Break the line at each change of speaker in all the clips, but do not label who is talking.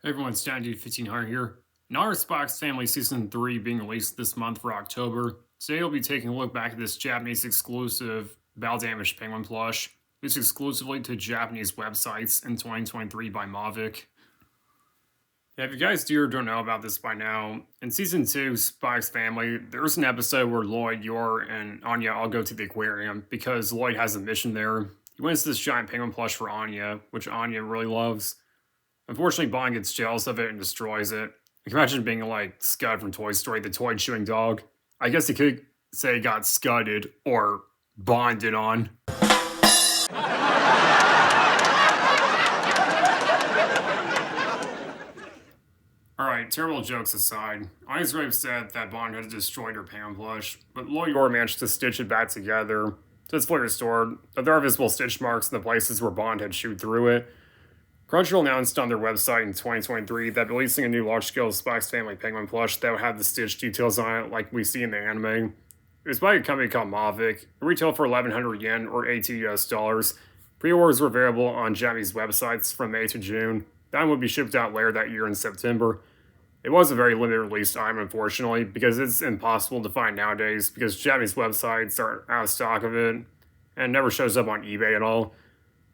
Hey everyone, it's Dude 1500 here. Now spyxfamily Season 3 being released this month for October. Today we'll be taking a look back at this Japanese exclusive Battle Damaged Penguin plush, released exclusively to Japanese websites in 2023 by Movic. Yeah, if you guys do or don't know about this by now, in Season 2, spyxfamily, there's an episode where Lloyd, Yor, and Anya all go to the aquarium because Lloyd has a mission there. He wins this giant penguin plush for Anya, which Anya really loves. Unfortunately, Bond gets jealous of it and destroys it. I can imagine being like Scud from Toy Story, the toy chewing dog. I guess you could say it got scudded or bonded on. Alright, terrible jokes aside, Anya's very upset that Bond had destroyed her Pam plush, but Lloyd Yor managed to stitch it back together. So it's fully restored, but there are visible stitch marks in the places where Bond had chewed through it. Crunchyroll announced on their website in 2023 that releasing a new large-scale spyxfamily penguin plush that would have the stitch details on it like we see in the anime. It was by a company called Movic. It retailed for 1,100 yen or $80 US. Pre-orders were available on Japanese websites from May to June. That one would be shipped out later that year in September. It was a very limited release item, unfortunately, because it's impossible to find nowadays because Japanese websites are out of stock of it and never shows up on eBay at all.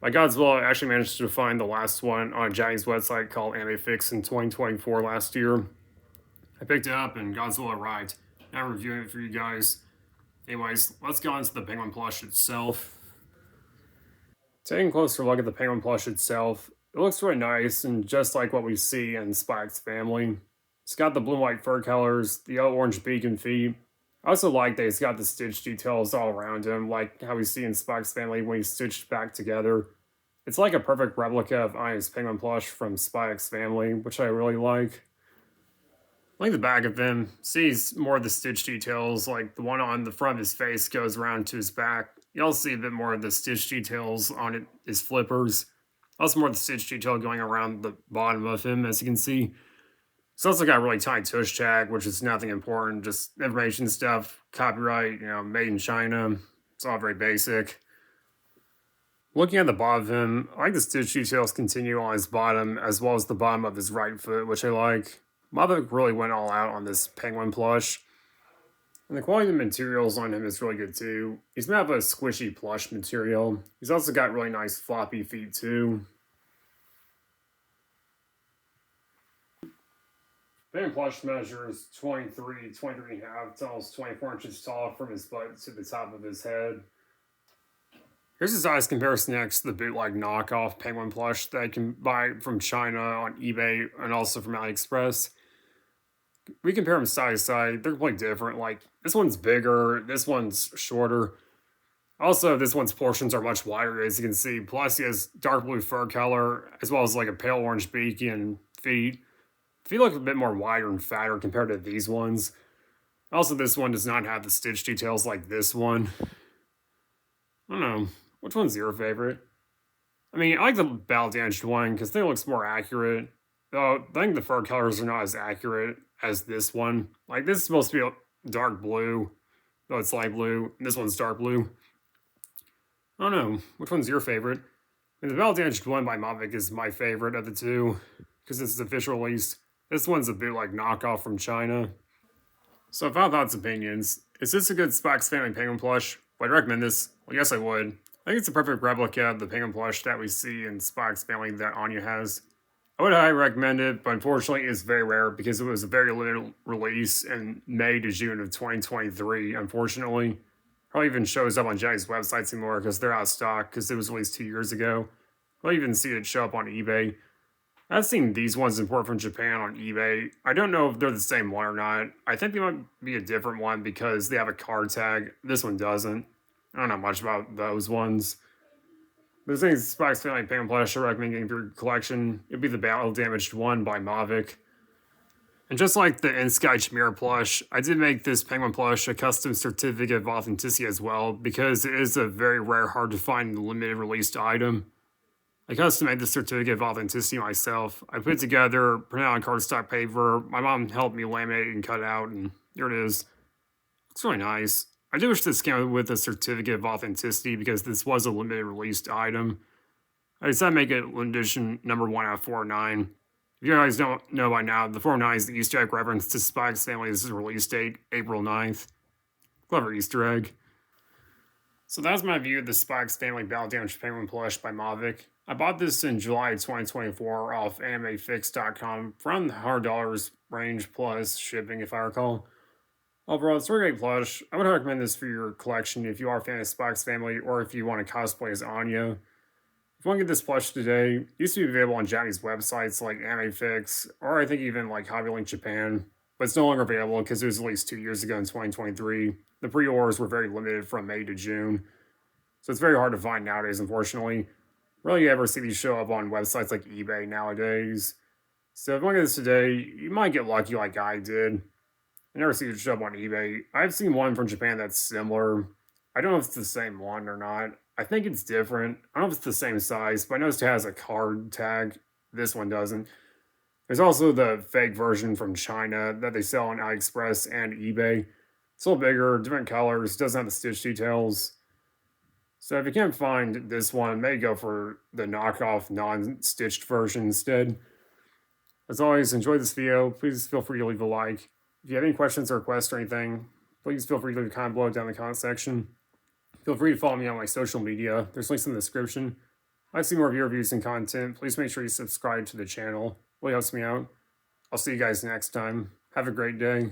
By God's will, I actually managed to find the last one on a Japanese website called AnimeFix in 2024 last year. I picked it up and God's will arrived. Now I'm reviewing it for you guys. Anyways, let's go into the penguin plush itself. Taking a closer look at the penguin plush itself, it looks really nice and just like what we see in spyxfamily. It's got the blue and white fur colors, the yellow-orange beak and feet. I also like that it's got the stitch details all around him, like how we see in spyxfamily when he's stitched back together. It's like a perfect replica of Anya's penguin plush from spyxfamily, which I really like. Like the back of him, sees more of the stitch details, like the one on the front of his face goes around to his back. You also see a bit more of the stitch details on his flippers. Also more of the stitch detail going around the bottom of him, as you can see. It's also got a really tiny tush tag, which is nothing important, just information stuff, copyright, made in China. It's all very basic. Looking at the bottom of him, I like the stitch details continue on his bottom, as well as the bottom of his right foot, which I like. Movic really went all out on this penguin plush. And the quality of the materials on him is really good too. He's made of a squishy plush material. He's also got really nice floppy feet too. Penguin plush measures 23 and a half, it's almost 24 inches tall from his butt to the top of his head. Here's a size comparison next to the bootleg knockoff penguin plush that you can buy from China on eBay and also from AliExpress. We compare them side to side, they're completely different. Like, this one's bigger, this one's shorter. Also, this one's portions are much wider, as you can see. Plus, he has dark blue fur color, as well as like a pale orange beak and feet. Feet look a bit more wider and fatter compared to these ones. Also, this one does not have the stitch details like this one. I don't know. Which one's your favorite? I mean, I like the battle damaged one because they looks more accurate. Though, I think the fur colors are not as accurate as this one. Like, this is supposed to be dark blue, though it's light blue. And this one's dark blue. I don't know. Which one's your favorite? I mean, the battle damaged one by Movic is my favorite of the two because it's the official release. This one's a bootleg knockoff from China. So, without thoughts opinions, is this a good spyxfamily penguin plush? Would I recommend this? Well, yes, I would. I think it's a perfect replica of the penguin plush that we see in spyxfamily that Anya has. I would highly recommend it, but unfortunately it's very rare because it was a very limited release in May to June of 2023, unfortunately. Probably even shows up on Japanese websites anymore because they're out of stock because it was released 2 years ago. I'll even see it show up on eBay. I've seen these ones imported from Japan on eBay. I don't know if they're the same one or not. I think they might be a different one because they have a card tag. This one doesn't. I don't know much about those ones. But the thing is, spyxfamily penguin plush I recommend getting for your collection. It'd be the battle damaged one by Movic. And just like the In-Sky Chimera plush, I did make this penguin plush a custom certificate of authenticity as well because it is a very rare, hard to find limited released item. I custom made the certificate of authenticity myself. I put it together, printed out on cardstock paper. My mom helped me laminate it and cut it out, and here it is. It's really nice. I do wish this came with a certificate of authenticity because this was a limited released item. I decided to make it limited edition number 1 out of 409. If you guys don't know by now, the 409 is the Easter egg reference to Spike's Family's release date, April 9th. Clever Easter egg. So that's my view of the Spike's Family Battle Damage Penguin plush by Movic. I bought this in July 2024 off animefix.com for around the $100 range plus shipping, if I recall. Overall, it's a really great plush. I would recommend this for your collection if you are a fan of Spike's Family or if you want to cosplay as Anya. If you want to get this plush today, it used to be available on Japanese websites like AnimeFix, or I think even like HobbyLink Japan, but it's no longer available because it was released 2 years ago in 2023. The pre-orders were very limited from May to June, so it's very hard to find nowadays, unfortunately. Rarely ever see these show up on websites like eBay nowadays. So if you want to get this today, you might get lucky like I did. I never see it show up on eBay. I've seen one from Japan that's similar. I don't know if it's the same one or not. I think it's different. I don't know if it's the same size, but I noticed it has a card tag. This one doesn't. There's also the fake version from China that they sell on AliExpress and eBay. It's a little bigger, different colors, doesn't have the stitch details. So if you can't find this one, maybe go for the knockoff non-stitched version instead. As always, enjoy this video. Please feel free to leave a like. If you have any questions or requests or anything, please feel free to leave a comment below down in the comment section. Feel free to follow me on my social media. There's links in the description. I'd like to see more of your reviews and content. Please make sure you subscribe to the channel. It really helps me out. I'll see you guys next time. Have a great day.